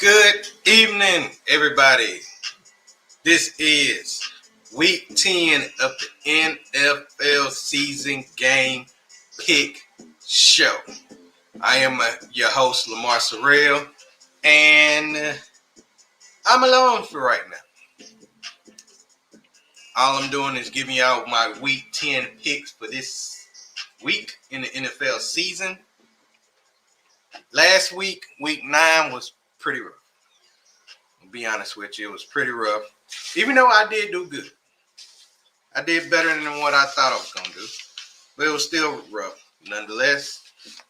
Good evening, everybody. This is week 10 of the NFL season game pick show. I am your host, Lamar Sorrell, and I'm alone for right now. All I'm doing is giving y'all my week 10 picks for this week in the NFL season. Last week, week 9, was pretty rough. I'll be honest with you, it was pretty rough. Even though I did do good. I did better than what I thought I was going to do. But it was still rough. Nonetheless,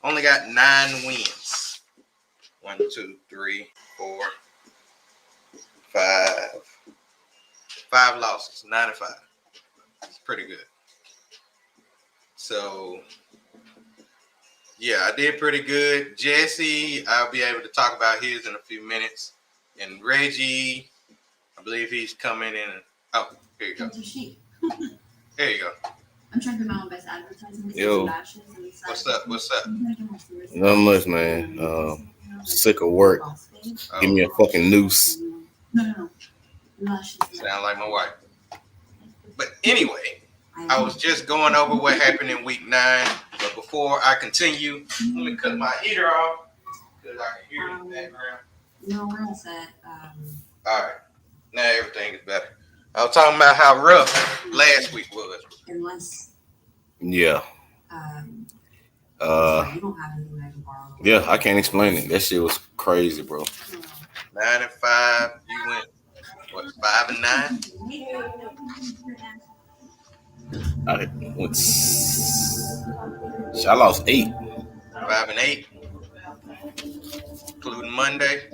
only got 9 wins. 1, 2, 3, 4, 5. 5 losses. 9 and 5. It's pretty good. So, yeah, I did pretty good. Jesse, I'll be able to talk about his in a few minutes. And Reggie, I believe he's coming in. Oh, here you go. Here you go. I'm trying to do my own best advertising. Yo. What's up? What's up? Not much, man. Sick of work. Give me a fucking noose. No. Sound like my wife. But anyway, I was just going over what happened in week 9. But before I continue, let me cut my heater off because I can hear it in the background. No, we're all set. All right. Now everything is better. I was talking about how rough last week was. Unless Yeah. you don't have anything I can borrow. Yeah, I can't explain it. That shit was crazy, bro. 9 and 5. You went, what, 5 and 9? I lost 8. 5 and 8. Including Monday.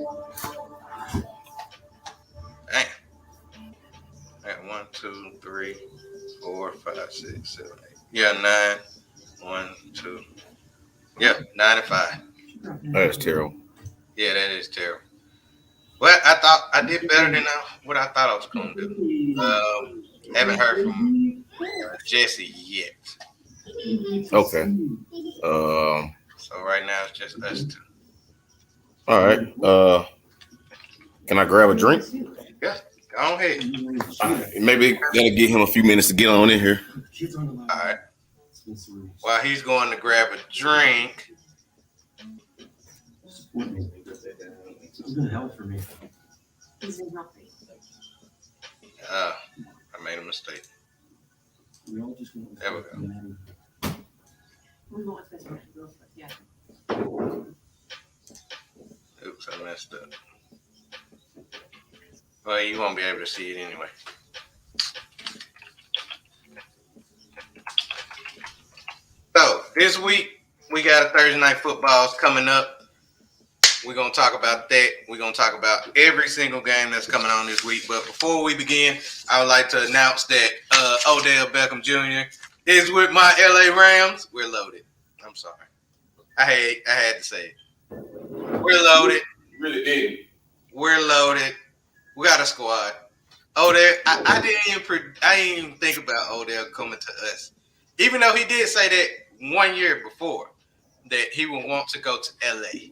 Dang. At 1, 2, 3, 4, 5, 6, 7, 8. Yeah, 9. 1, 2. Yeah, 9 and 5. That's terrible. Yeah, that is terrible. Well, I thought I did better than what I thought I was going to do. Haven't heard from Jesse yet. Okay. So right now it's just us two. All right. Can I grab a drink? Yeah, go ahead. Maybe gotta give him a few minutes to get on in here. All right. While he's going to grab a drink. It's gonna help for me. I made a mistake. There we go. Oops, I messed up. Well, you won't be able to see it anyway. So, this week, we got a Thursday Night Football coming up. We're going to talk about that. We're going to talk about every single game that's coming on this week. But before we begin, I would like to announce that Odell Beckham Jr. is with my LA Rams. We're loaded. I'm sorry. I had to say it. We're loaded. You really did. We're loaded. We got a squad. Odell, I didn't even think about Odell coming to us. Even though he did say that 1 year before that he would want to go to LA.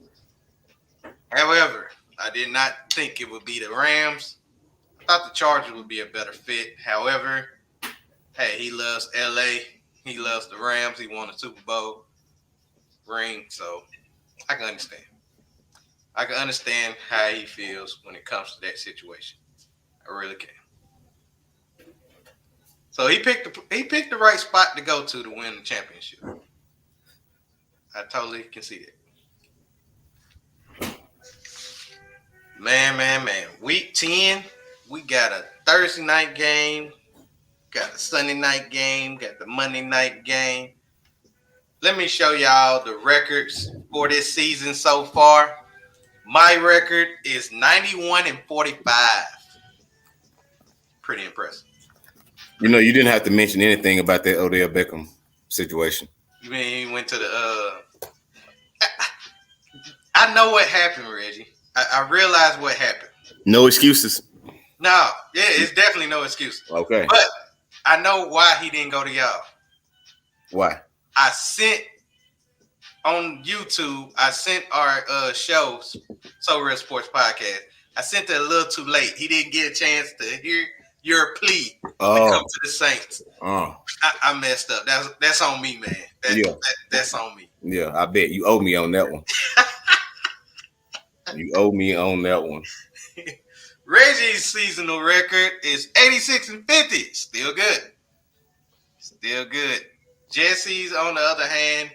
However, I did not think it would be the Rams. I thought the Chargers would be a better fit. However, hey, he loves LA. He loves the Rams. He won a Super Bowl ring, so I can understand. I can understand how he feels when it comes to that situation. I really can. So he picked the right spot to go to win the championship. I totally can see that. Man. Week 10, we got a Thursday night game, got a Sunday night game, got the Monday night game. Let me show y'all the records for this season so far. My record is 91 and 45. Pretty impressive. You know, you didn't have to mention anything about that Odell Beckham situation. You mean he went to the I know what happened, Reggie. I realized what happened. No excuses. No, yeah, it's definitely no excuse. Okay. But I know why he didn't go to y'all. Why? I sent on YouTube, I sent our show, So Real Sports Podcast. I sent it a little too late. He didn't get a chance to hear your plea to come to the Saints. I messed up. That's on me, man. That's on me. Yeah, I bet you owe me on that one. You owe me on that one. Reggie's seasonal record is 86-50. Still good. Still good. Jesse's, on the other hand,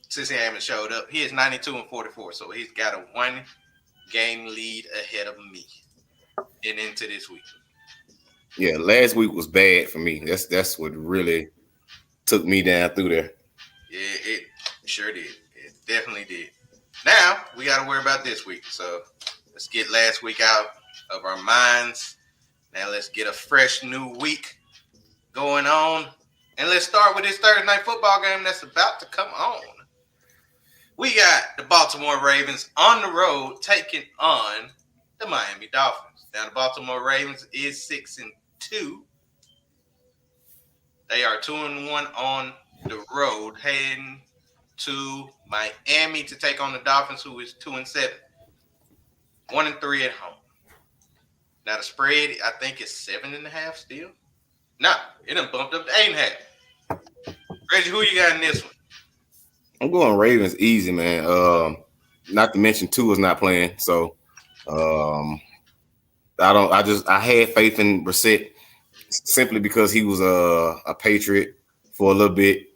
since he haven't showed up, he is 92-44. So he's got a 1-game lead ahead of me and into this week. Yeah, last week was bad for me. That's what really took me down through there. Yeah, it sure did. It definitely did. Now we got to worry about this week. So let's get last week out of our minds. Now let's get a fresh new week going on. And let's start with this Thursday night football game that's about to come on. We got the Baltimore Ravens on the road taking on the Miami Dolphins. Now the Baltimore Ravens is 6-2. They are 2-1 on the road, heading to Miami to take on the Dolphins, who is 2-7. 1-3 at home. Now the spread, I think, is 7.5 still. No, it done bumped up to 8.5. Reggie, who you got in this one? I'm going Ravens easy, man. Not to mention Tua's not playing, so I had faith in Brissett simply because he was a Patriot for a little bit.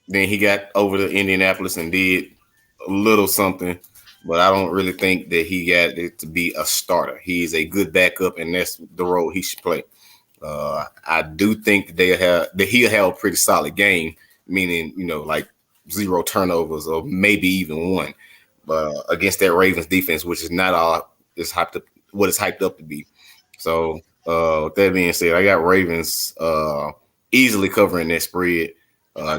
Then he got over to Indianapolis and did a little something, but I don't really think that he got it to be a starter. He is a good backup, and that's the role he should play. I do think that he'll have a pretty solid game, meaning, like 0 turnovers or maybe even 1. But against that Ravens defense, which is not all is hyped up, what it's hyped up to be. So with that being said, I got Ravens easily covering that spread.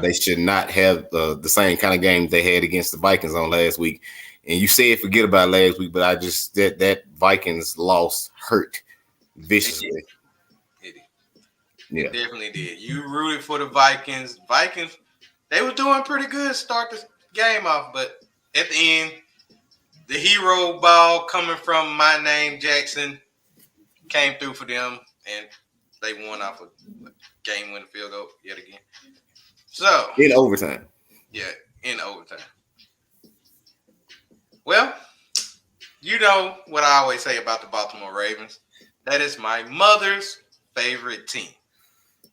They should not have the same kind of game they had against the Vikings on last week. And you said forget about last week, but I just that Vikings loss hurt viciously. It definitely did. You rooted for the Vikings. Vikings, they were doing pretty good to start the game off, but at the end, the hero ball coming from my name, Jackson, came through for them, and they won off a game-winning field goal yet again. So in overtime. Yeah, in overtime. Well, you know what I always say about the Baltimore Ravens. That is my mother's favorite team.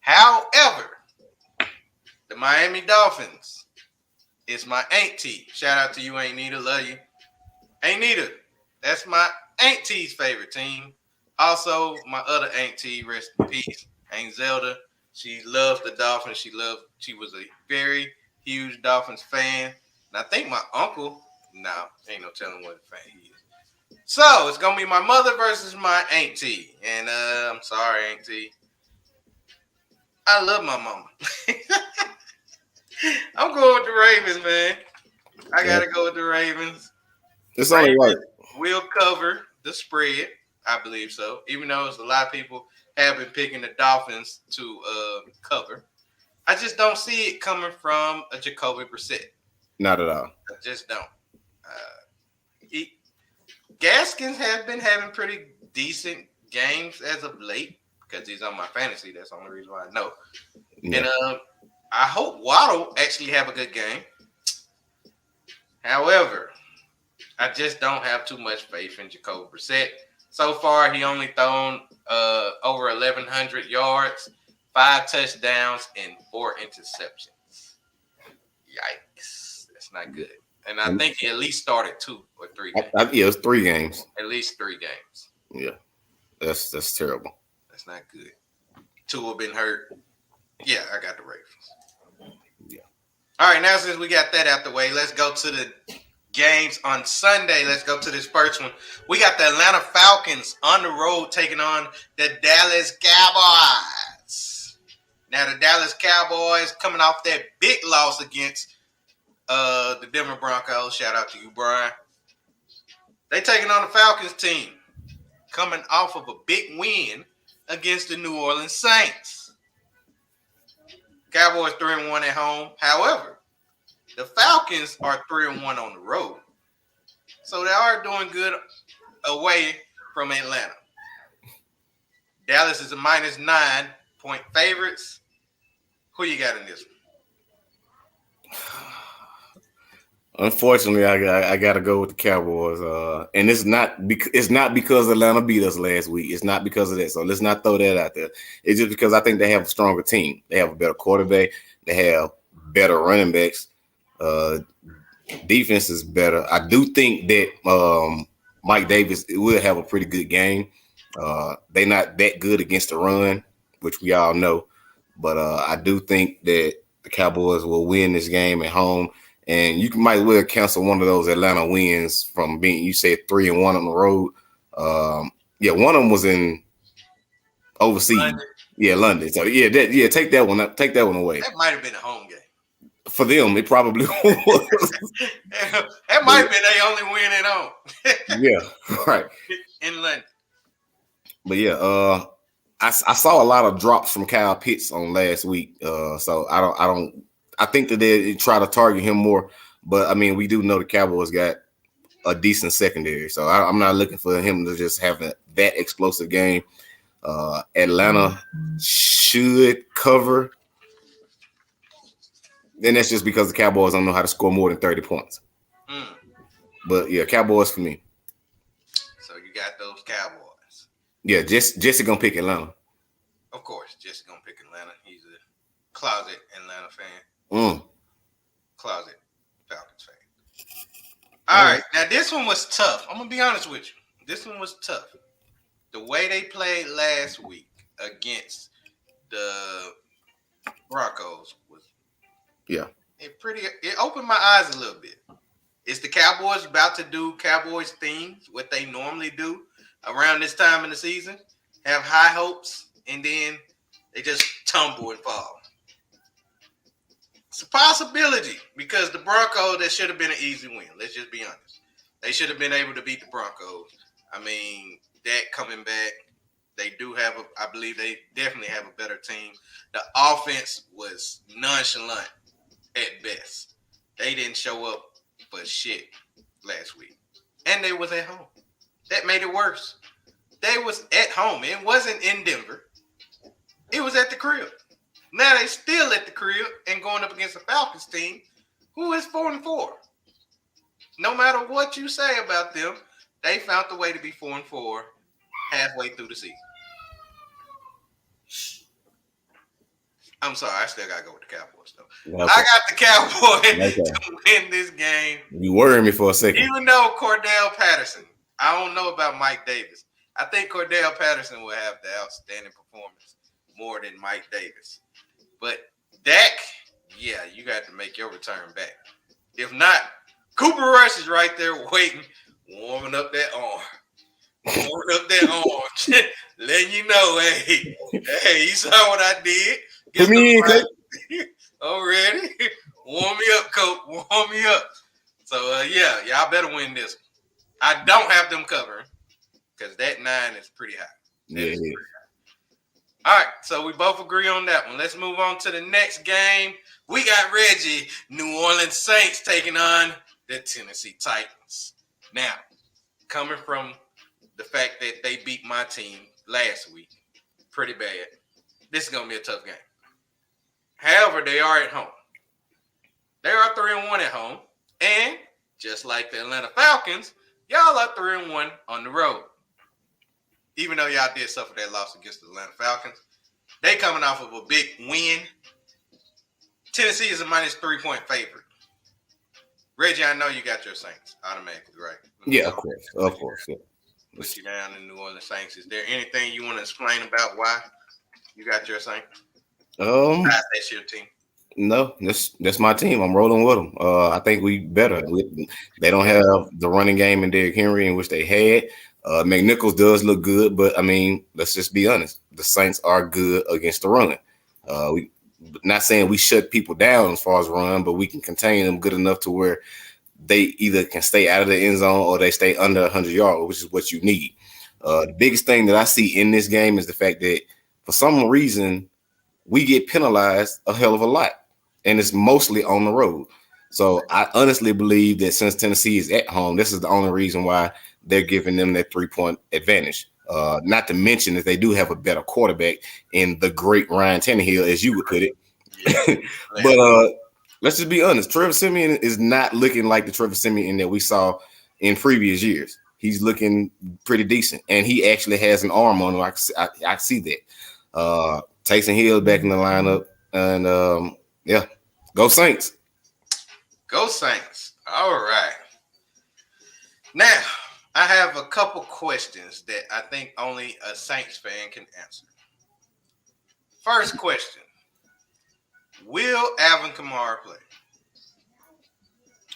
However, the Miami Dolphins is my auntie. Shout out to you, Aunt Nita. Love you. Aunt Nita, that's my auntie's favorite team. Also, my other auntie, rest in peace, Aunt Zelda. She loves the Dolphins. She was a very huge Dolphins fan. And I think my uncle, ain't no telling what fan he is. So it's gonna be my mother versus my auntie. And I'm sorry, auntie. I love my mama. I'm going with the Ravens, man. I gotta go with the Ravens. It's only right. We'll cover the spread. I believe so. Even though there's a lot of people have been picking the Dolphins to cover. I just don't see it coming from a Jacoby Brissett. Not at all. I just don't. Gaskins has been having pretty decent games as of late because he's on my fantasy. That's the only reason why I know. Yeah. And I hope Waddle actually have a good game. However, I just don't have too much faith in Jacoby Brissett. So far, he only thrown over 1,100 yards, 5 touchdowns, and 4 interceptions. Yikes. That's not good. And I think he at least started 2 or 3 games. It was 3 games. At least 3 games. Yeah. That's terrible. That's not good. 2 have been hurt. Yeah, I got the Ravens. Yeah. All right, now since we got that out the way, let's go to the games on Sunday. Let's go to this first one. We got the Atlanta Falcons on the road taking on the Dallas Cowboys. Now, the Dallas Cowboys coming off that big loss against the Denver Broncos. Shout out to you, Brian. They taking on the Falcons team coming off of a big win against the New Orleans Saints. Cowboys 3-1 at home. However, The Falcons are 3-1 on the road, so they are doing good away from Atlanta. Dallas is a minus 9-point favorites. Who you got in this one? Unfortunately, I got to go with the Cowboys, and it's not because Atlanta beat us last week. It's not because of that. So let's not throw that out there. It's just because I think they have a stronger team. They have a better quarterback. They have better running backs. Defense is better. I do think that Mike Davis will have a pretty good game. They're not that good against the run, which we all know, but I do think that the Cowboys will win this game at home. And you might well cancel one of those Atlanta wins from being, you said 3-1 on the road. One of them was in overseas. London. Yeah, London. So take that one up. Take that one away. That might have been a home game. For them, it probably was. That might have been their only win at home. Yeah, right. In London. But yeah, I saw a lot of drops from Kyle Pitts on last week. So I think that they try to target him more, but I mean, we do know the Cowboys got a decent secondary, so I'm not looking for him to just have that explosive game. Atlanta should cover, and that's just because the Cowboys don't know how to score more than 30 points. But yeah, Cowboys for me. So you got those Cowboys. Yeah, Jesse gonna pick Atlanta. Of course, Jesse gonna pick Atlanta. He's a closet Atlanta fan. Closet Falcons fan. All right. Now this one was tough. I'm gonna be honest with you. This one was tough. The way they played last week against the Broncos was it opened my eyes a little bit. Is the Cowboys about to do Cowboys things, what they normally do around this time in the season? Have high hopes and then they just tumble and fall. It's a possibility because the Broncos, that should have been an easy win. Let's just be honest. They should have been able to beat the Broncos. I mean, Dak coming back. They do have I believe they definitely have a better team. The offense was nonchalant at best. They didn't show up for shit last week. And they was at home. That made it worse. They was at home. It wasn't in Denver. It was at the crib. Now they still at the crib and going up against the Falcons team, who is 4-4. No matter what you say about them, they found the way to be 4-4 halfway through the season. I'm sorry, I still gotta go with the Cowboys though. Okay. I got the Cowboys to win this game. You worried me for a second. Even though Cordell Patterson, I don't know about Mike Davis. I think Cordell Patterson will have the outstanding performance more than Mike Davis. But Dak, yeah, you got to make your return back. If not, Cooper Rush is right there waiting, warming up that arm. Letting you know, hey, you saw what I did. Put me in, Coach. Already. Warm me up, Coach. Warm me up. So, y'all better win this one. I don't have them covering because that 9 is pretty high. Yeah. All right, so we both agree on that one. Let's move on to the next game. We got Reggie, New Orleans Saints taking on the Tennessee Titans. Now, coming from the fact that they beat my team last week, pretty bad, this is going to be a tough game. However, they are at home. They are 3-1 at home. And just like the Atlanta Falcons, y'all are 3-1 on the road. Even though y'all did suffer that loss against the Atlanta Falcons, they coming off of a big win. Tennessee is a minus 3-point favorite. Reggie, I know you got your Saints automatically, right? Yeah, of course. Yeah. Put you down in New Orleans Saints. Is there anything you want to explain about why you got your Saints? That's your team. No, that's my team. I'm rolling with them. I think we better. They don't have the running game in Derrick Henry, in which they had. McNichols does look good, but I mean, let's just be honest. The Saints are good against the run. We not saying we shut people down as far as run, but we can contain them good enough to where they either can stay out of the end zone or they stay under 100 yards, which is what you need. The biggest thing that I see in this game is the fact that for some reason we get penalized a hell of a lot, and it's mostly on the road. So I honestly believe that since Tennessee is at home, this is the only reason why they're giving them that 3-point advantage. Not to mention that they do have a better quarterback in the great Ryan Tannehill, as you would put it. Yeah. But let's just be honest. Trevor Siemian is not looking like the Trevor Siemian that we saw in previous years. He's looking pretty decent, and he actually has an arm on him. I see that. Taysom Hill back in the lineup, and yeah, go Saints. Go Saints. All right. Now, I have a couple questions that I think only a Saints fan can answer. First question. Will Alvin Kamara play?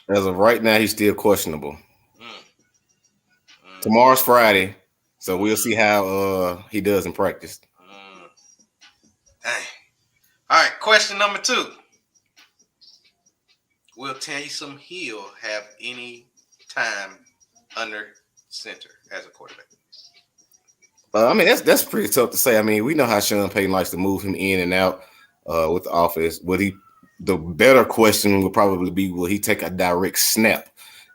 As of right now, he's still questionable. Mm. Tomorrow's Friday, so we'll see how he does in practice. Dang. All right, question number 2. Will Taysom Hill have any time under center as a quarterback? I mean, that's pretty tough to say. I mean, we know how Sean Payton likes to move him in and out with the offense. The better question would probably be, will he take a direct snap?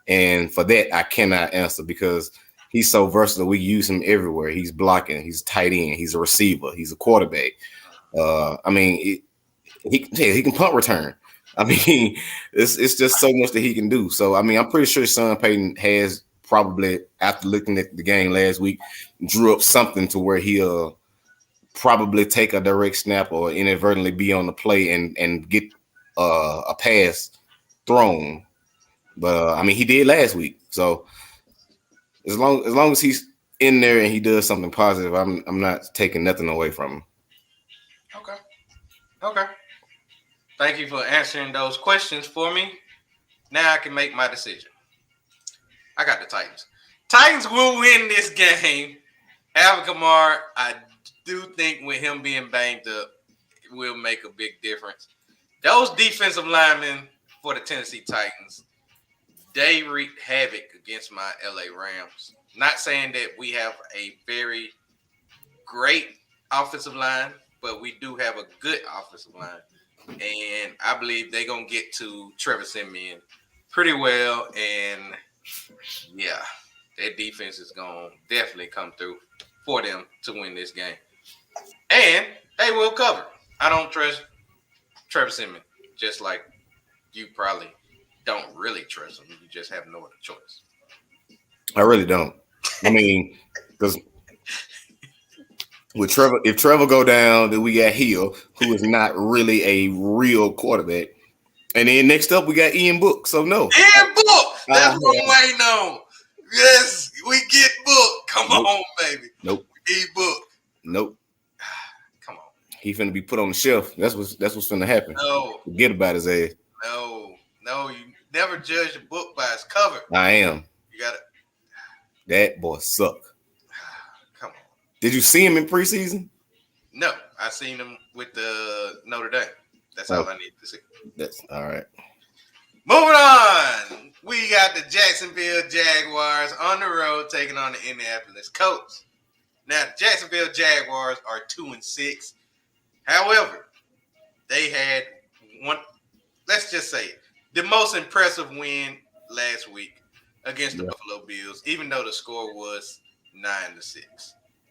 And for that, I cannot answer because he's so versatile. We use him everywhere. He's blocking. He's tight end. He's a receiver. He's a quarterback. I mean, he can punt return. I mean, it's just so much that he can do. So, I mean, I'm pretty sure Sean Payton has probably, after looking at the game last week, drew up something to where he'll probably take a direct snap or inadvertently be on the play and get a pass thrown. But I mean, he did last week. So as long as he's in there and he does something positive, I'm not taking nothing away from him. Okay. Thank you for answering those questions for me. Now I can make my decision. I got the Titans. Titans will win this game. Alvin Kamara, I do think with him being banged up, it will make a big difference. Those defensive linemen for the Tennessee Titans, they wreak havoc against my LA Rams. Not saying that we have a very great offensive line, but we do have a good offensive line. And I believe they're going to get to Trevor Siemian pretty well. And, yeah, their defense is going to definitely come through for them to win this game. And they will cover. I don't trust Trevor Siemian, just like you probably don't really trust him. You just have no other choice. I really don't. I mean, because with Trevor, if Trevor go down, then we got Hill, who is not really a real quarterback. And then next up, we got Ian Book. So, no. Ian Book! That's what I'm waiting on. Yes, we get Book. Come on, baby. Nope. We need Book. Nope. Come on. He finna be put on the shelf. That's what's finna happen. No. Forget about his ass. No, you never judge a book by its cover. I am. You got it. That boy suck. Come on. Did you see him in preseason? No, I seen him with the Notre Dame. That's all I need to see. That's all right. Moving on. We got the Jacksonville Jaguars on the road taking on the Indianapolis Colts. Now, the Jacksonville Jaguars are 2-6. However, they had one, let's just say it, the most impressive win last week against the Buffalo Bills, even though the score was 9-6.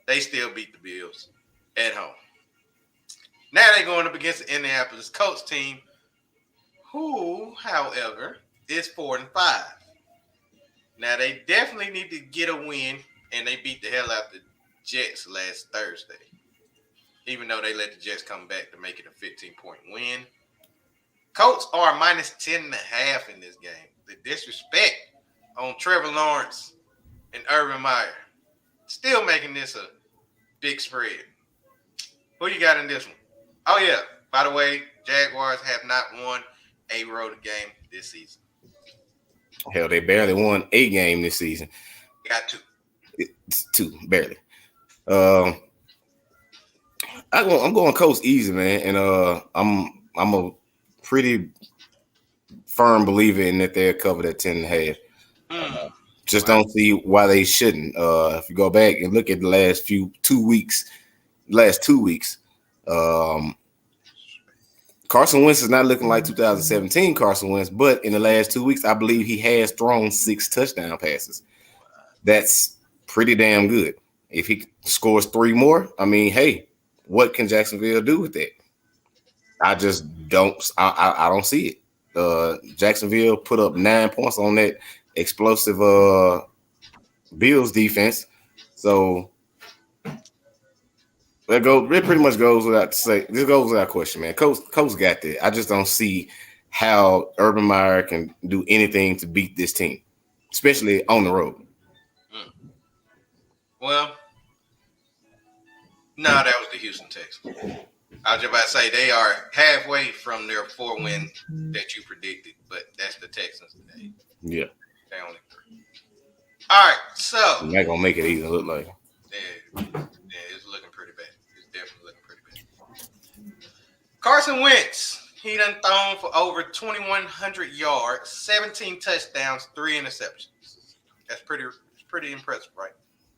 They still beat the Bills at home. Now they're going up against the Indianapolis Colts team, who, however, is 4-5. Now they definitely need to get a win, and they beat the hell out the Jets last Thursday, even though they let the Jets come back to make it a 15-point win. Colts are minus 10.5 in this game. The disrespect on Trevor Lawrence and Urban Meyer still making this a big spread. Who you got in this one? Oh, yeah. By the way, Jaguars have not won a road game this season. Hell, they barely won a game this season. Got two. It's two, barely. I'm going Colts easy, man, and I'm a pretty firm believer in that they're covered at 10.5. Just don't see why they shouldn't. If you go back and look at the last 2 weeks, Carson Wentz is not looking like 2017 Carson Wentz, but in the last 2 weeks, I believe he has thrown 6 touchdown passes. That's pretty damn good. If he scores 3 more, I mean, hey, what can Jacksonville do with that? I just don't. I don't see it. Jacksonville put up 9 points on that explosive Bills defense. So it pretty much goes without say. This goes without question, man. Coach got that. I just don't see how Urban Meyer can do anything to beat this team, especially on the road. Well, no, that was the Houston Texans. I was just about to say they are halfway from their 4-win that you predicted, but that's the Texans today. Yeah, They only 3. All right, so they're not gonna make it either. Look like yeah, it's looking pretty bad. It's definitely looking pretty bad. Carson Wentz, he done thrown for over 2,100 yards, 17 touchdowns, 3 interceptions. That's pretty impressive, right?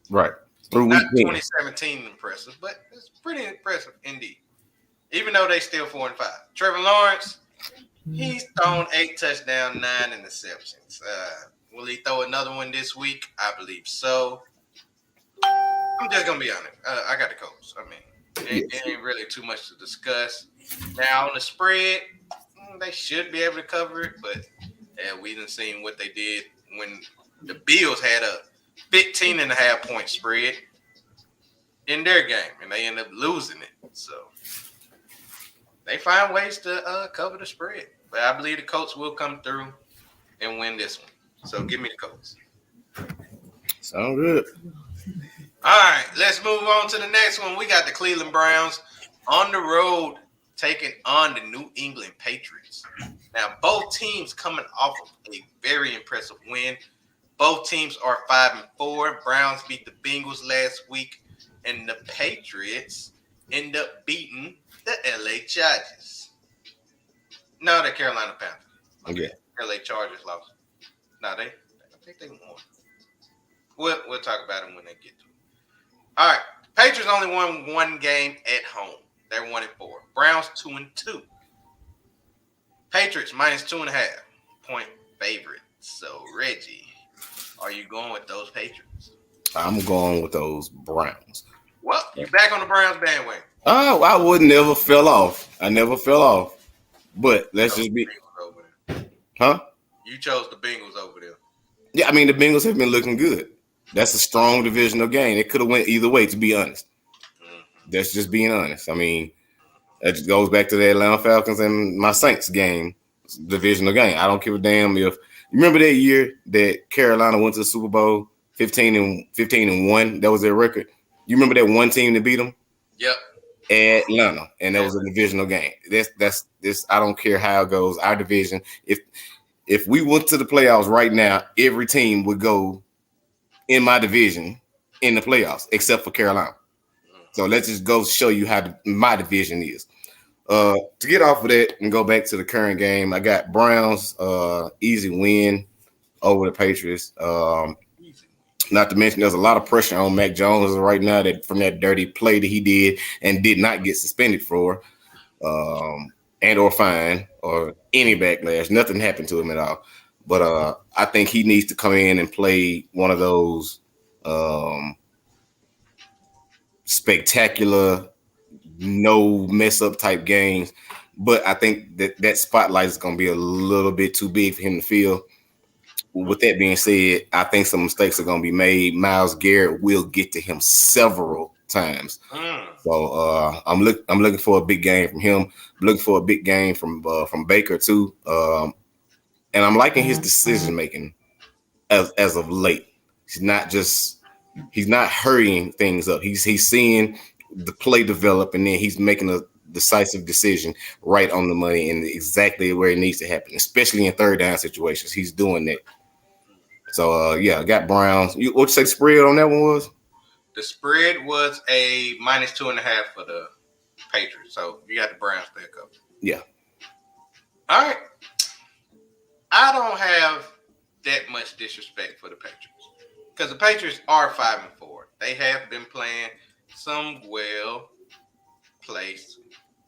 right through Not week 10. 2017 impressive, but it's pretty impressive indeed. Even though they still 4-5. Trevor Lawrence, he's thrown 8 touchdowns, 9 interceptions. Will he throw another one this week? I believe so. I'm just gonna be honest. I got the Colts. I mean, it ain't really too much to discuss. Now on the spread, they should be able to cover it, but we didn't see what they did when the Bills had a 15.5-point spread in their game, and they ended up losing it. So they find ways to cover the spread. But I believe the Colts will come through and win this one. So give me the Colts. Sound good. All right, let's move on to the next one. We got the Cleveland Browns on the road taking on the New England Patriots. Now, both teams coming off of a very impressive win. Both teams are 5-4. Browns beat the Bengals last week, and the Patriots end up beating the LA Chargers. No, the Carolina Panthers. Okay. LA Chargers lost. No, I think they won. We'll talk about them when they get to it. All right. Patriots only won 1 game at home. They're 1-4. Browns 2-2. Patriots minus 2.5-point favorite. So Reggie, are you going with those Patriots? I'm going with those Browns. Well, you're back on the Browns bandwagon. Oh, I would never fell off. I never fell off. But let's just be, huh? You chose the Bengals over there. Yeah, I mean the Bengals have been looking good. That's a strong divisional game. It could have went either way, to be honest. That's just being honest. I mean, that just goes back to the Atlanta Falcons and my Saints game, divisional game. I don't give a damn if you remember that year that Carolina went to the Super Bowl 15-1. That was their record. You remember that one team that beat them? Yep. Atlanta, and that was a divisional game. That's this. I don't care how it goes. Our division. If we went to the playoffs right now, every team would go in my division in the playoffs, except for Carolina. So let's just go show you how my division is. To get off of that and go back to the current game, I got Browns easy win over the Patriots. Not to mention, there's a lot of pressure on Mac Jones right now that from that dirty play that he did and did not get suspended for, and or fined or any backlash. Nothing happened to him at all. But I think he needs to come in and play one of those spectacular, no mess up type games. But I think that spotlight is going to be a little bit too big for him to feel. With that being said, I think some mistakes are going to be made. Myles Garrett will get to him several times. So I'm looking for a big game from him. I'm looking for a big game from Baker too. And I'm liking his decision making as of late. He's not hurrying things up. He's seeing the play develop, and then he's making a decisive decision right on the money and exactly where it needs to happen, especially in third down situations. He's doing that. So I got Browns. What'd you say the spread on that one was? The spread was a minus 2.5 for the Patriots. So you got the Browns there covered. Yeah. All right. I don't have that much disrespect for the Patriots because the Patriots are 5-4. They have been playing some well-placed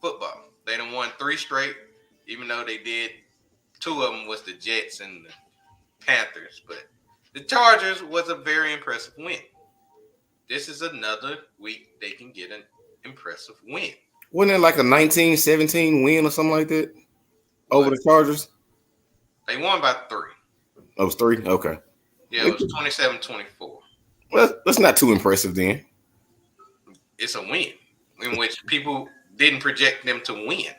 football. They done won 3 straight, even though they did 2 of them was the Jets and the Panthers. But the Chargers was a very impressive win. This is another week they can get an impressive win. Wasn't it like a 19-17 win or something like that over the Chargers? They won by 3. It was 3? Okay. Yeah, it was 27-24. Well, that's not too impressive then. It's a win in which people didn't project them to win.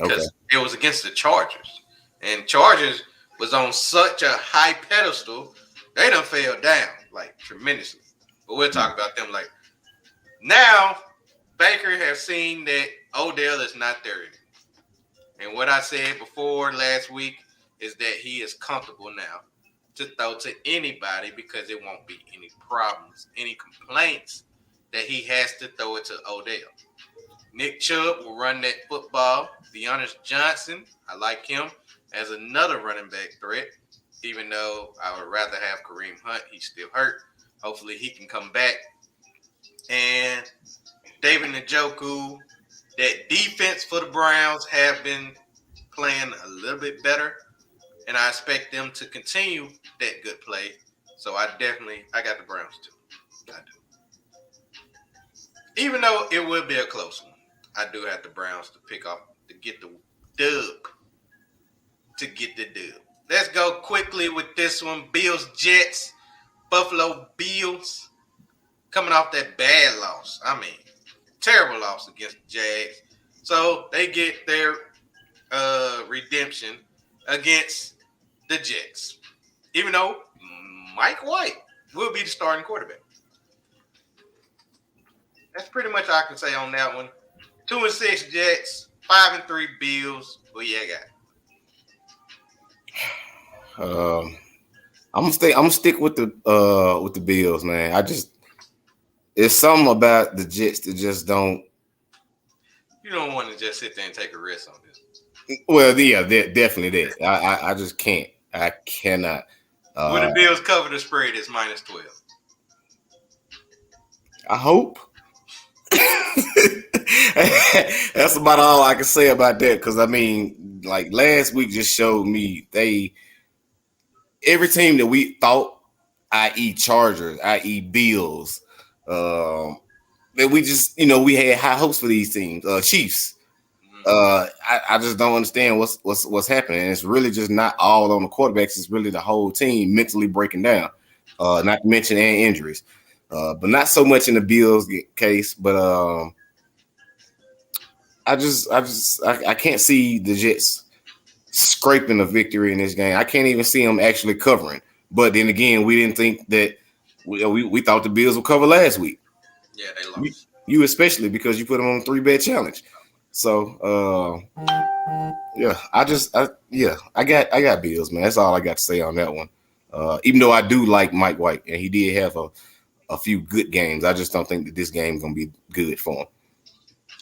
Because it was against the Chargers. And Chargers was on such a high pedestal, they done fell down, like, tremendously. But we'll talk about them later. Now, Baker has seen that Odell is not there anymore. And what I said before last week is that he is comfortable now to throw to anybody because it won't be any problems, any complaints that he has to throw it to Odell. Nick Chubb will run that football. Deontay Johnson, I like him as another running back threat, even though I would rather have Kareem Hunt. He's still hurt. Hopefully he can come back. And David Njoku, that defense for the Browns have been playing a little bit better, and I expect them to continue that good play. So I got the Browns too. I do. Even though it will be a close one, I do have the Browns to pick up to get the dub. Let's go quickly with this one. Bills, Jets, Buffalo Bills coming off that bad loss. I mean, terrible loss against the Jags. So they get their redemption against the Jets. Even though Mike White will be the starting quarterback. That's pretty much all I can say on that one. 2-6 Jets, 5-3 Bills. Who you got? I'm gonna stick with the Bills, man. It's something about the Jets that just don't. You don't want to just sit there and take a risk on this. Well, yeah, definitely that. I just can't. I cannot. Will the Bills cover the spread? It's -12. I hope. That's about all I can say about that. Because I mean, like last week just showed me every team that we thought, i.e. Chargers, i.e. Bills, that we just we had high hopes for these teams. Chiefs. I just don't understand what's happening. And it's really just not all on the quarterbacks. It's really the whole team mentally breaking down. Not to mention injuries. But not so much in the Bills case. But I can't see the Jets scraping a victory in this game. I can't even see them actually covering. But then again, we didn't think that we thought the Bills would cover last week. Yeah, they lost. You especially because you put them on a 3-bet challenge. So yeah, I got Bills, man. That's all I got to say on that one. Even though I do like Mike White and he did have a few good games, I just don't think that this game is gonna be good for him.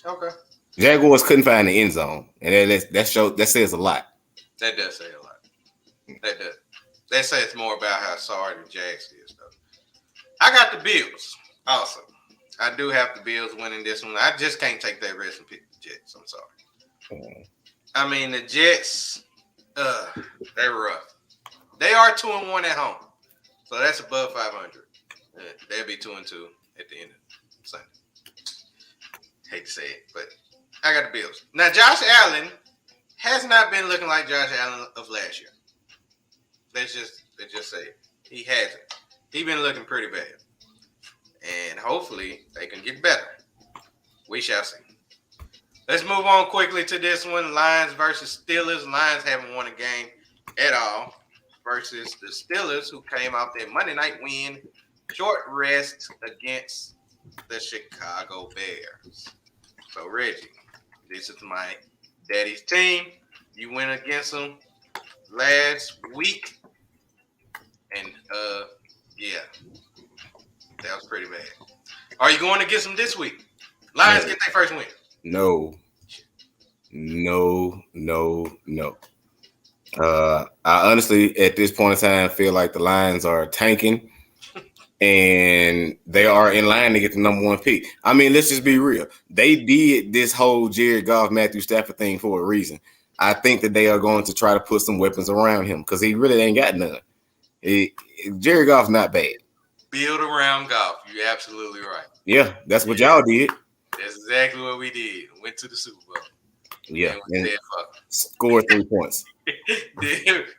Okay. Jaguars couldn't find the end zone, and that says a lot. That does say a lot. That does. That says more about how sorry the Jags is, though. I got the Bills also. I do have the Bills winning this one. I just can't take that risk and pick the Jets. I'm sorry. I mean, the Jets, they're rough. They are 2-1 at home, so that's above 500. They'll be 2-2 at the end of Sunday. Hate to say it, but I got the Bills. Now, Josh Allen has not been looking like Josh Allen of last year. Let's just say it. He hasn't. He's been looking pretty bad. And hopefully they can get better. We shall see. Let's move on quickly to this one. Lions versus Steelers. Lions haven't won a game at all versus the Steelers, who came out their Monday night win, short rest against the Chicago Bears. So, Reggie, this is my daddy's team. You went against them last week. And, yeah, that was pretty bad. Are you going against them this week? Lions get their first win. No. I honestly, at this point in time, feel like the Lions are tanking. and they are in line to get the number 1 pick. I mean, let's just be real. They did this whole Jared Goff, Matthew Stafford thing for a reason. I think that they are going to try to put some weapons around him because he really ain't got none. Jared Goff's not bad. Build around Goff. You're absolutely right. Yeah, that's what y'all did. That's exactly what we did. Went to the Super Bowl. Yeah, And we and said, fuck 'em. scored 3 points.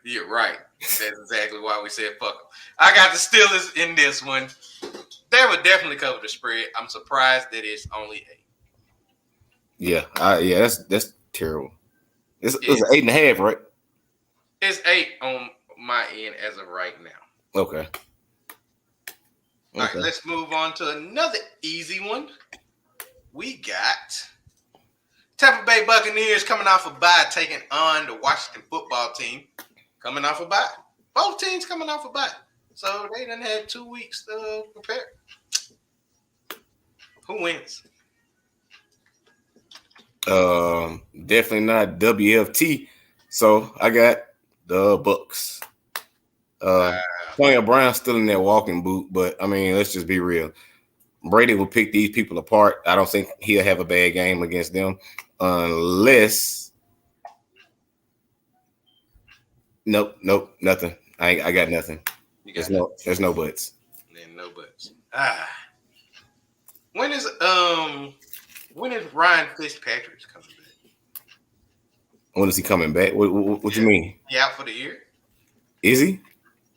You're right. That's exactly why we said fuck 'em. I got the Steelers in this one. They would definitely cover the spread. I'm surprised that it's only 8. Yeah, that's terrible. It's 8.5, right? It's 8 on my end as of right now. Okay. All right, let's move on to another easy one. We got Tampa Bay Buccaneers coming off a bye, taking on the Washington football team coming off a bye. Both teams coming off a bye. So they done had 2 weeks to prepare. Who wins? Definitely not WFT. So I got the Bucks. Antonio Brown's still in that walking boot, but I mean, let's just be real. Brady will pick these people apart. I don't think he'll have a bad game against them unless. Nope, nothing. I got nothing. There's no buts. Then no buts. When is Ryan Fitzpatrick coming back? When is he coming back? What you mean? He out for the year? Is he?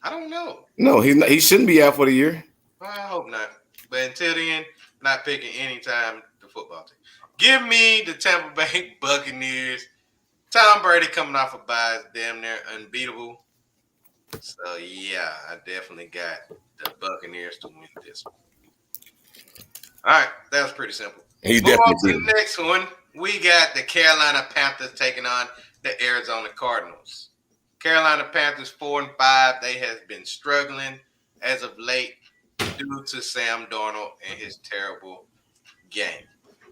I don't know. No, he's not. He shouldn't be out for the year. I hope not. But until then, not picking any time the football team. Give me the Tampa Bay Buccaneers. Tom Brady coming off a bye is damn near unbeatable. So, yeah, I definitely got the Buccaneers to win this one. All right, that was pretty simple. He's Move definitely on to the next one. We got the Carolina Panthers taking on the Arizona Cardinals. Carolina Panthers 4-5. They have been struggling as of late due to Sam Darnold and his terrible game.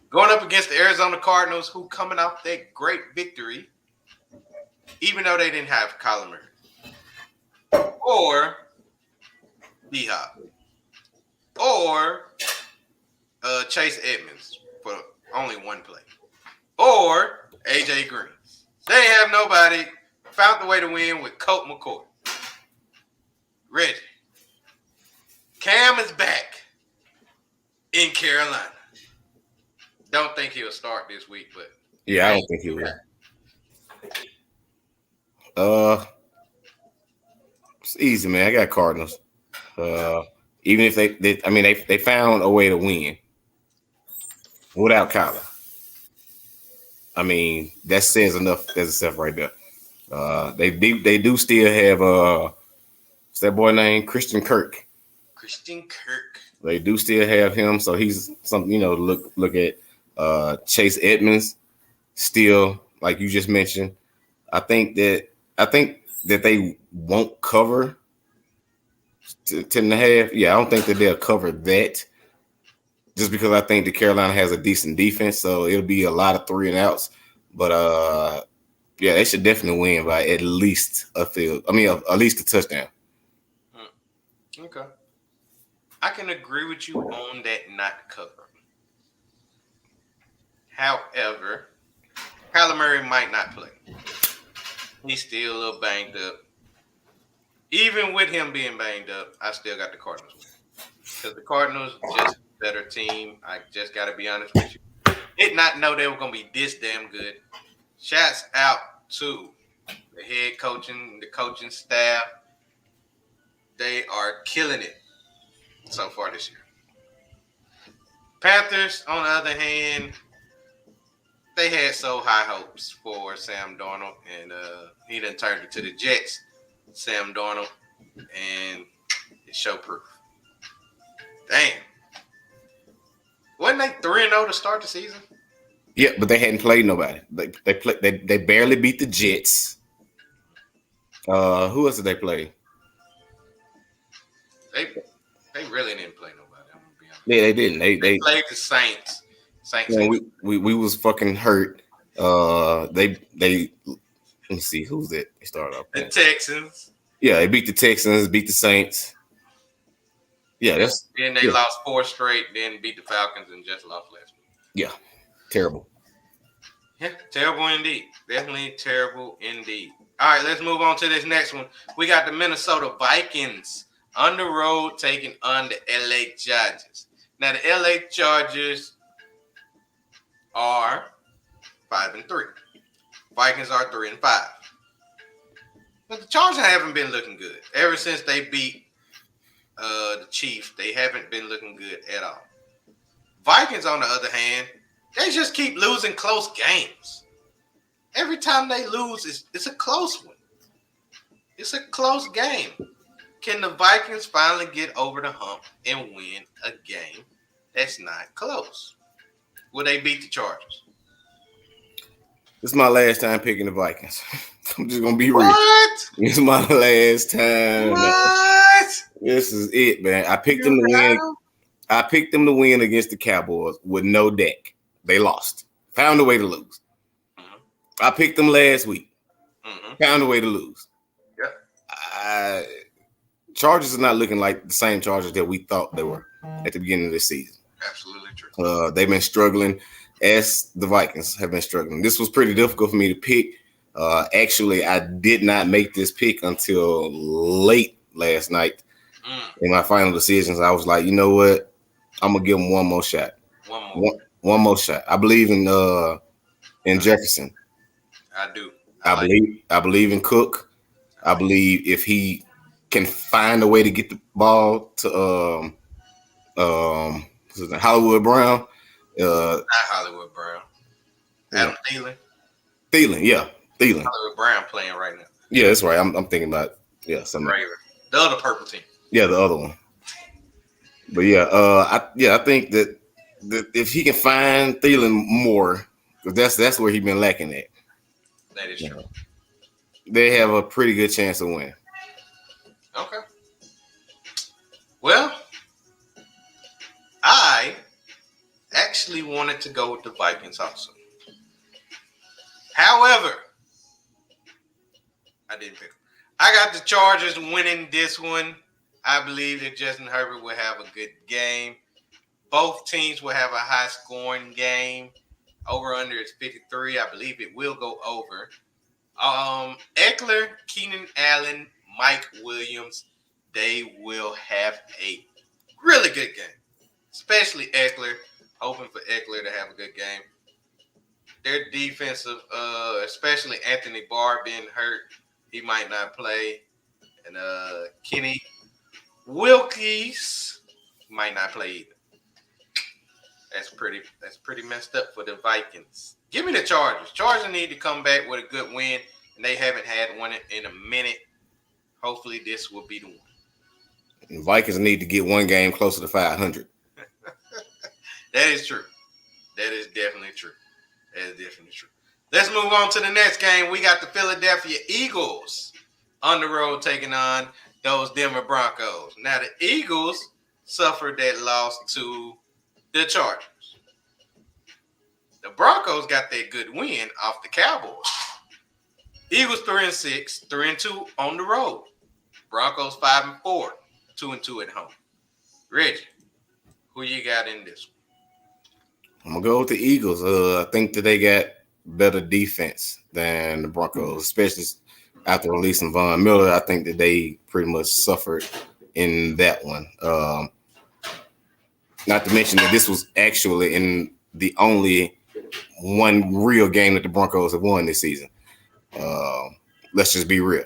Going up against the Arizona Cardinals, who coming off that great victory, even though they didn't have Kyler Murray, or D-Hop, or Chase Edmonds for only 1 play, or AJ Green. They have nobody. Found the way to win with Colt McCoy. Reggie. Cam is back in Carolina. Don't think he'll start this week, but yeah, I don't think he will. It's easy, man. I got Cardinals. Even if they found a way to win without Kyler. I mean, that says enough as itself right there. They do still have what's that boy named Christian Kirk. Christian Kirk. They do still have him, so he's something to look at. Chase Edmonds still, like you just mentioned. I think that they won't cover 10.5. Yeah, I don't think that they'll cover that. Just because I think that Carolina has a decent defense, so it'll be a lot of 3 and outs. But yeah, they should definitely win by at least at least a touchdown. Okay. I can agree with you on that not cover. However, Kyler Murray might not play. He's still a little banged up. Even with him being banged up, I still got the Cardinals. Because the Cardinals just a better team. I just got to be honest with you. Did not know they were going to be this damn good. Shouts out to the head coaching, the coaching staff. They are killing it so far this year. Panthers, on the other hand, they had so high hopes for Sam Darnold, and he done turned it to the Jets, Sam Darnold, and it's show proof. Damn. Wasn't they 3-0 to start the season? Yeah, but they hadn't played nobody. They barely beat the Jets. Who else did they play? They really didn't play nobody. I'm gonna be honest. Yeah, they didn't. They played the Saints. Man, we was fucking hurt. They let me see who's that. They started off the Texans. Yeah, they beat the Texans, beat the Saints. Yeah, that's Then they lost 4 straight, then beat the Falcons and just lost last week. terrible. Yeah, terrible indeed. Definitely terrible indeed. All right, let's move on to this next one. We got the Minnesota Vikings on the road taking on the LA Chargers. Now, the LA Chargers are 5-3. Vikings are 3-5. But the Chargers haven't been looking good. Ever since they beat the Chiefs, they haven't been looking good at all. Vikings, on the other hand, they just keep losing close games. Every time they lose, it's a close one. It's a close game. Can the Vikings finally get over the hump and win a game that's not close? Will they beat the Chargers? This is my last time picking the Vikings. I'm just gonna be real. What? This is my last time. What? This is it, man. I picked them to win. I picked them to win against the Cowboys with no deck. They lost. Found a way to lose. Mhm. I picked them last week. Mhm. Found a way to lose. Yeah. Chargers are not looking like the same Chargers that we thought they were at the beginning of this season. Absolutely true. They've been struggling, as the Vikings have been struggling. This was pretty difficult for me to pick. Actually, I did not make this pick until late last night in my final decisions. I was like, you know what? I'm gonna give them one more shot. One more shot. I believe in Jefferson. I do. I believe in Cook. I believe if he can find a way to get the ball to Hollywood Brown. Not Hollywood Brown. Adam Thielen. Thielen. Hollywood Brown playing right now. Yeah, that's right. I'm thinking about something. Right. The other purple team. Yeah, the other one. But I think that if he can find Thielen more, because that's where he's been lacking at. That is true. They have a pretty good chance of winning. Okay. Well, I actually wanted to go with the Vikings also. However, I didn't pick them. I got the Chargers winning this one. I believe that Justin Herbert will have a good game. Both teams will have a high-scoring game. Over-under is 53. I believe it will go over. Eckler, Keenan Allen, Mike Williams, they will have a really good game. Especially Eckler. Hoping for Eckler to have a good game. Their defensive, especially Anthony Barr being hurt, he might not play. And Kenny Wilkes might not play either. That's pretty messed up for the Vikings. Give me the Chargers. Chargers need to come back with a good win, and they haven't had one in a minute. Hopefully, this will be the one. The Vikings need to get one game closer to 500. That is true. That is definitely true. Let's move on to the next game. We got the Philadelphia Eagles on the road taking on those Denver Broncos. Now, the Eagles suffered that loss to the Chargers. The Broncos got that good win off the Cowboys. Eagles 3-6, 3-2 on the road. Broncos 5-4, 2-2 at home. Reggie, who you got in this one? I'm gonna go with the Eagles. I think that they got better defense than the Broncos, especially after releasing Von Miller. I think that they pretty much suffered in that one. Not to mention that this was actually in the only one real game that the Broncos have won this season. Let's just be real.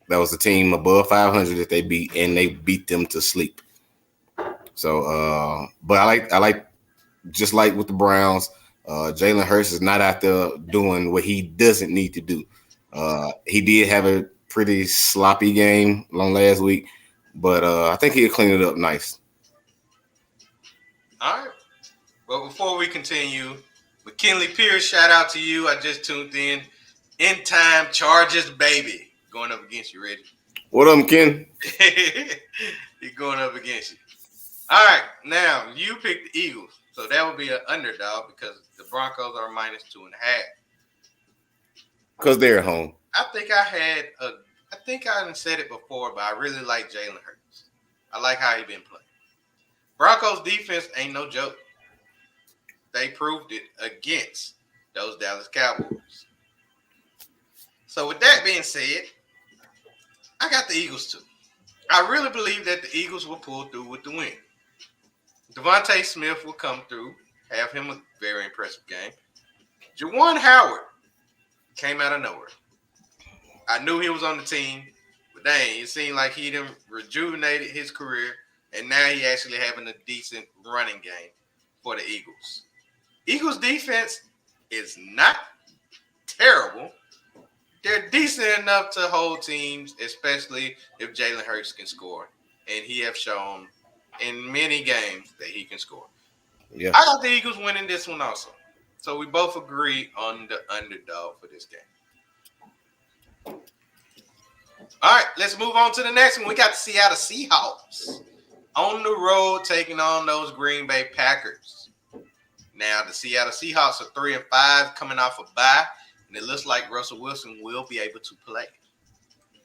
That was the team above 500 that they beat, and they beat them to sleep. So, but I like just like with the Browns, Jalen Hurts is not out there doing what he doesn't need to do. He did have a pretty sloppy game long last week, but I think he'll clean it up nice. All right. Well, before we continue, McKinley Pierce, shout out to you. I just tuned in. In time, Chargers, baby. Going up against you, Reggie. What up, Ken? He's going up against you. All right. Now, you picked the Eagles. So that would be an underdog because the Broncos are -2.5. Because they're at home. I think I said it before, but I really like Jalen Hurts. I like how he's been playing. Broncos defense ain't no joke. They proved it against those Dallas Cowboys. So with that being said, I got the Eagles too. I really believe that the Eagles will pull through with the win. Devontae Smith will come through, have him a very impressive game. Juwan Howard came out of nowhere. I knew he was on the team, but dang, it seemed like he done rejuvenated his career, and now he actually having a decent running game for the Eagles. Eagles defense is not terrible. They're decent enough to hold teams, especially if Jalen Hurts can score. And he have shown in many games that he can score. Yeah. I got the Eagles winning this one also. So we both agree on the underdog for this game. All right, let's move on to the next one. We got the Seattle Seahawks on the road taking on those Green Bay Packers. Now, the Seattle Seahawks are 3-5 coming off a bye, and it looks like Russell Wilson will be able to play.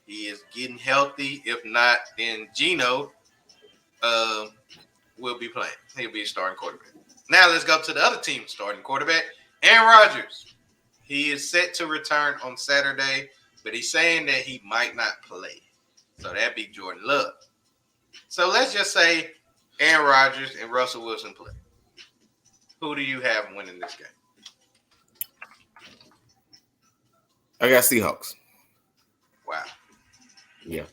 He is getting healthy. If not, then Geno will be playing. He'll be a starting quarterback. Now, let's go to the other team starting quarterback, Aaron Rodgers. He is set to return on Saturday, but he's saying that he might not play. So that'd be Jordan Love. So let's just say Aaron Rodgers and Russell Wilson play. Who do you have winning this game? I got Seahawks. Wow. Yeah.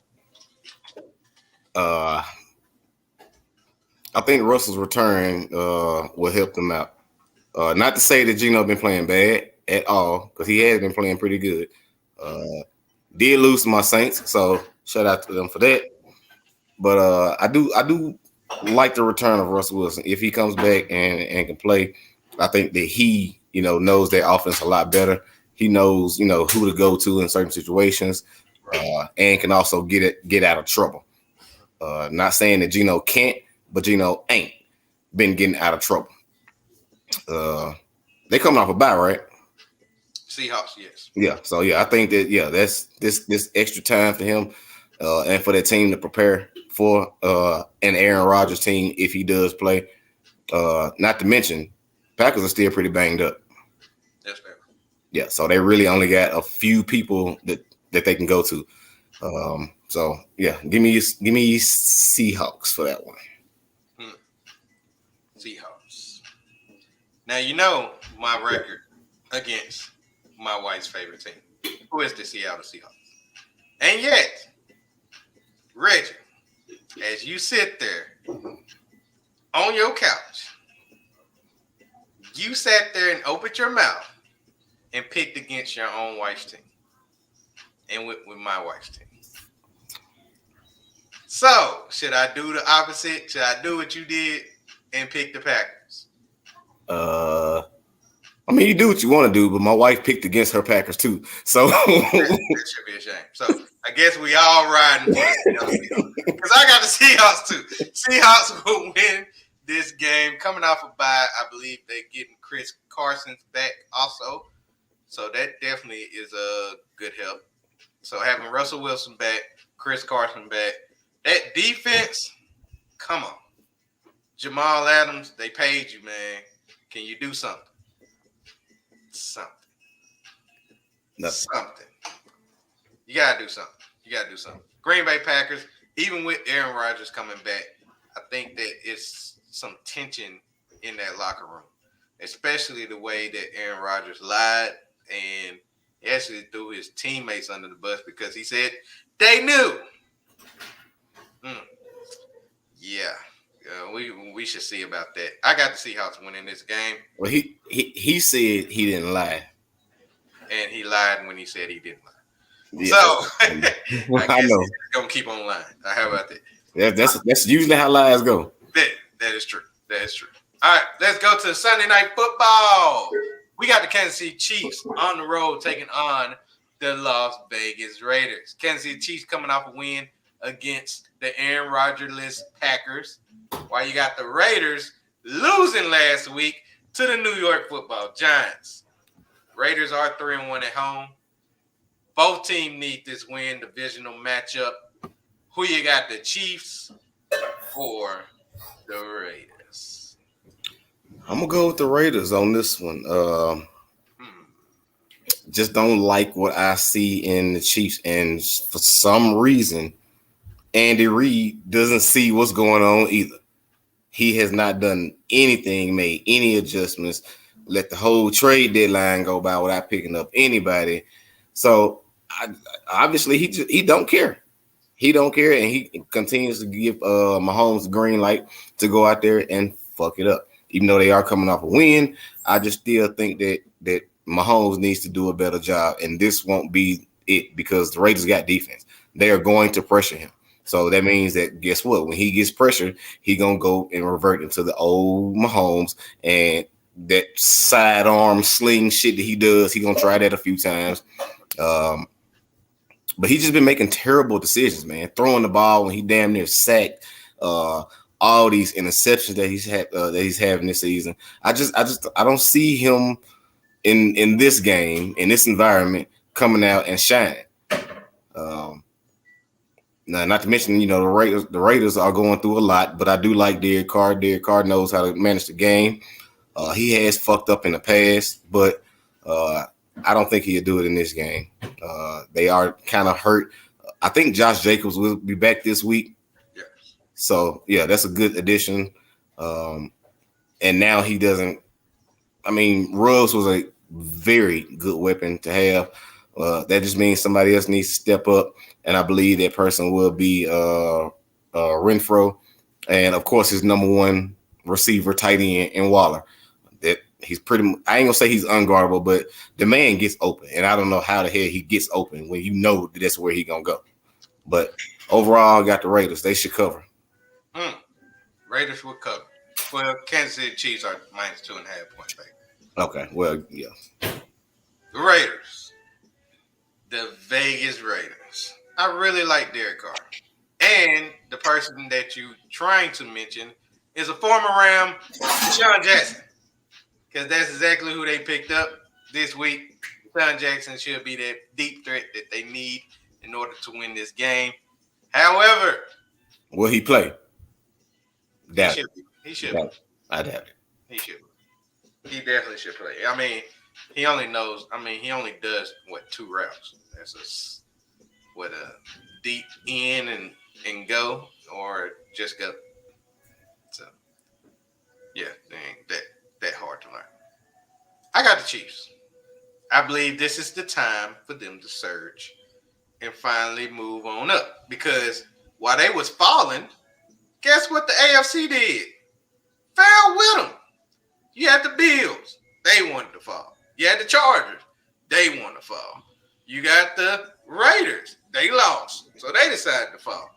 I think Russell's return will help them out. Not to say that Geno been playing bad at all, because he has been playing pretty good. Did lose to my Saints, so shout out to them for that. But I do like the return of Russell Wilson. If he comes back and can play, I think that he, knows their offense a lot better. He knows, who to go to in certain situations, and can also get out of trouble. Not saying that Geno can't, but Geno ain't been getting out of trouble. They coming off a bye, right? Seahawks, yes. Yeah. So I think that that's this extra time for him and for that team to prepare for an Aaron Rodgers team if he does play. Not to mention, Packers are still pretty banged up. That's fair. Yeah, so they really only got a few people that they can go to. So give me Seahawks for that one. Seahawks. Now my record against my wife's favorite team, who is the Seattle Seahawks. And yet, Reggie, as you sit there on your couch, you sat there and opened your mouth and picked against your own wife's team and with my wife's team. So, should I do the opposite? Should I do what you did and pick the Packers? I mean, you do what you want to do, but my wife picked against her Packers too. So that should be a shame. So I guess we all riding for the Seahawks because I got the Seahawks too. Seahawks will win this game. Coming off a bye, I believe they're getting Chris Carson's back also. So that definitely is a good help. So having Russell Wilson back, Chris Carson back, that defense, come on. Jamal Adams, they paid you, man. Can you do something? Something. You gotta do something. Green Bay Packers, even with Aaron Rodgers coming back, I think that it's some tension in that locker room, especially the way that Aaron Rodgers lied and he actually threw his teammates under the bus because he said they knew. Yeah. We should see about that. I got the Seahawks winning this game. Well, he said he didn't lie. And he lied when he said he didn't lie. Yeah. So I know. He's gonna keep on lying. How about that? That's usually how lies go. That is true. All right, let's go to Sunday Night Football. We got the Kansas City Chiefs on the road taking on the Las Vegas Raiders. Kansas City Chiefs coming off a win against the Aaron Rodgers-less Packers, while you got the Raiders losing last week to the New York Football Giants. Raiders are 3-1 at home. Both teams need this win, divisional matchup. Who you got, the Chiefs or The Raiders. I'm gonna go with the Raiders on this one. Hmm. Just don't like what I see in the Chiefs, and for some reason, Andy Reid doesn't see what's going on either. He has not done anything, made any adjustments, let the whole trade deadline go by without picking up anybody. So obviously he don't care. He don't care, and he continues to give Mahomes the green light to go out there and fuck it up. Even though they are coming off a win, I just still think that Mahomes needs to do a better job, and this won't be it because the Raiders got defense. They are going to pressure him. So that means that guess what? When he gets pressured, he gonna go and revert into the old Mahomes and that sidearm sling shit that he does. He gonna try that a few times. Um, but he's just been making terrible decisions, man. Throwing the ball when he damn near sacked. All these interceptions that he's having this season. I don't see him in this game, in this environment, coming out and shining. Now, not to mention, the Raiders are going through a lot, but I do like Derek Carr. Derek Carr knows how to manage the game. He has fucked up in the past, but I don't think he'll do it in this game. They are kind of hurt. I think Josh Jacobs will be back this week. Yes. So, yeah, that's a good addition. And now he doesn't – I mean, Ruggs was a very good weapon to have. That just means somebody else needs to step up, and I believe that person will be Renfro, and of course his number one receiver, tight end, and Waller. That he's pretty. I ain't gonna say he's unguardable, but the man gets open, and I don't know how the hell he gets open when you know that's where he gonna go. But overall, I got the Raiders. They should cover. Raiders will cover. Well, Kansas City Chiefs are -2.5 point favorite. Okay. Well, yeah. The Raiders. The Vegas Raiders. I really like Derek Carr. And the person that you're trying to mention is a former Ram, Deshaun Jackson. Because that's exactly who they picked up this week. Deshaun Jackson should be that deep threat that they need in order to win this game. However, will he play? Doubt it. He should. I doubt it. He should. He definitely should play. I mean, he only does, 2 routes. That's a deep in and go, or just go. So, yeah, they ain't that hard to learn. I got the Chiefs. I believe this is the time for them to surge and finally move on up. Because while they was falling, guess what the AFC did? Fell with them. You had the Bills. They wanted to fall. You had the Chargers. They wanted to fall. You got the Raiders. They lost. So they decided to fall.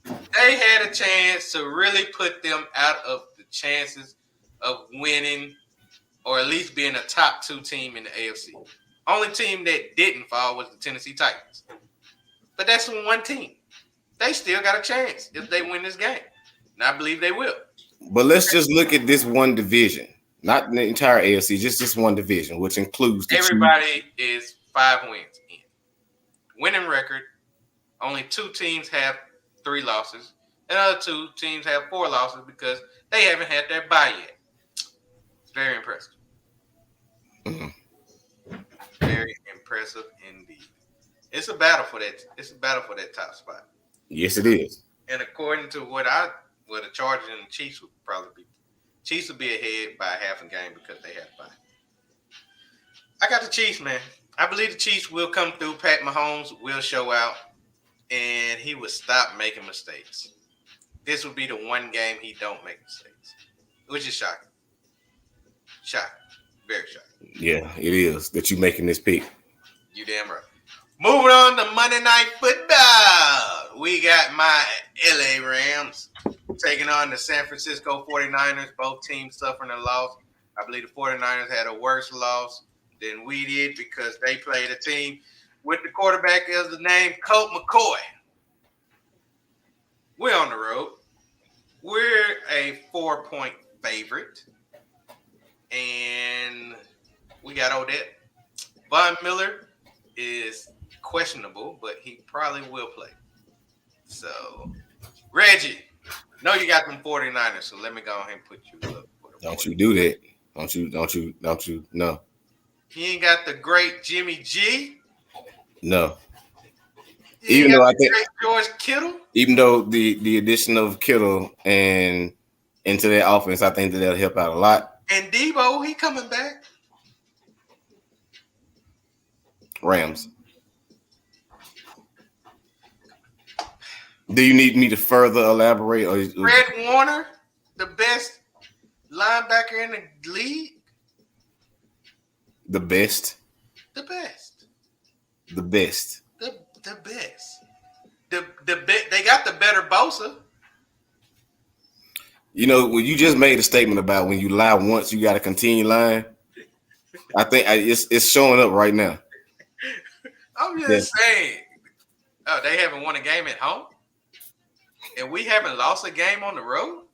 They had a chance to really put them out of the chances of winning or at least being a top 2 team in the AFC. Only team that didn't fall was the Tennessee Titans. But that's one team. They still got a chance if they win this game. And I believe they will. But let's just look at this one division. Not the entire AFC, just this one division, which includes the everybody is 5 wins in. Winning record, only 2 teams have 3 losses, and other 2 teams have 4 losses because they haven't had their bye yet. It's very impressive. Mm-hmm. Very impressive indeed. It's a battle for that. It's a battle for that top spot. Yes, it is. And according to what the Chargers and the Chiefs would probably be. Chiefs will be ahead by half a game because they have a bye. I got the Chiefs, man. I believe the Chiefs will come through. Pat Mahomes will show out, and he will stop making mistakes. This will be the one game he don't make mistakes, which is shocking. Shocking. Very shocking. Yeah, it is that you making this pick. You damn right. Moving on to Monday Night Football. We got my LA Rams taking on the San Francisco 49ers. Both teams suffering a loss. I believe the 49ers had a worse loss than we did because they played a team with the quarterback as the name Colt McCoy. We're on the road. We're a 4-point favorite. And we got Odette. Von Miller is questionable, but he probably will play. So, Reggie, No, you got them 49ers, so let me go ahead and put you up. Don't you do that. Don't you. No. He ain't got the great Jimmy G. No. He Even ain't though got I the think, great George Kittle. even though the addition of Kittle and into that offense, I think that'll help out a lot. And Debo, he coming back. Rams. Do you need me to further elaborate? Or Fred Warner, the best linebacker in the league. the best? The best. The best. The best. They got the better Bosa. You know, when you just made a statement about when you lie once, you got to continue lying. I think it's showing up right now. I'm just saying. Oh, they haven't won a game at home? And we haven't lost a game on the road?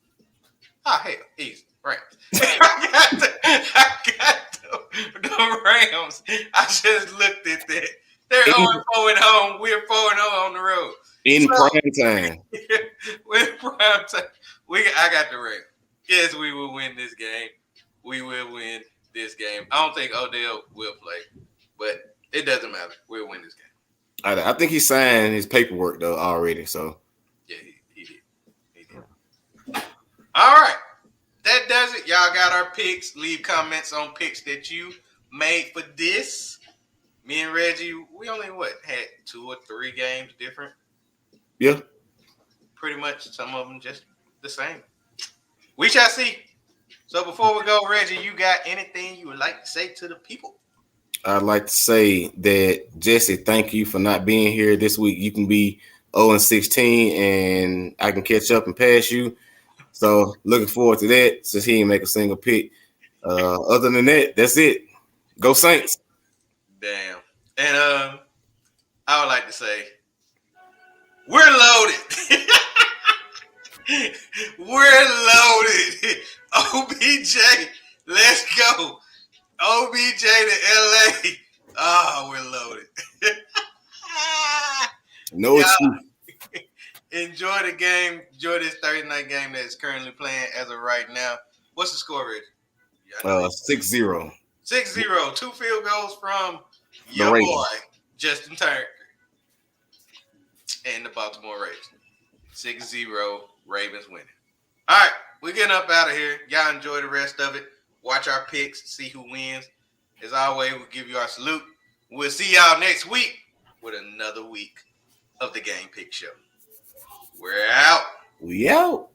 Oh, hell, easy. Rams. I got the Rams. I just looked at that. They're 0-4 at home. We're 4-0 on the road. In prime time. We're in prime time. I got the Rams. Yes, we will win this game. We will win this game. I don't think Odell will play, but it doesn't matter. We'll win this game. I think he signed his paperwork though already. So yeah, he did. He did. All right, that does it. Y'all got our picks. Leave comments on picks that you made for this. Me and Reggie, we only had 2 or 3 games different. Yeah, pretty much. Some of them just the same. We shall see. So before we go, Reggie, you got anything you would like to say to the people? I'd like to say that Jesse, thank you for not being here this week. You can be 0-16, and I can catch up and pass you. So looking forward to that. Since he didn't make a single pick. Other than that, that's it. Go Saints. Damn. And I would like to say, we're loaded. We're loaded. OBJ, let's go. OBJ to LA. Oh, we're loaded. No excuse. Enjoy the game. Enjoy this Thursday night game that is currently playing as of right now. What's the score, Reggie? 6-0. 6-0. 2 field goals from The your Ravens. boy, Justin Tucker, and the Baltimore Ravens. 6-0, Ravens winning. All right, we're getting up out of here. Y'all enjoy the rest of it. Watch our picks, see who wins. As always, we'll give you our salute. We'll see y'all next week with another week of the Game Pick Show. We're out. We out.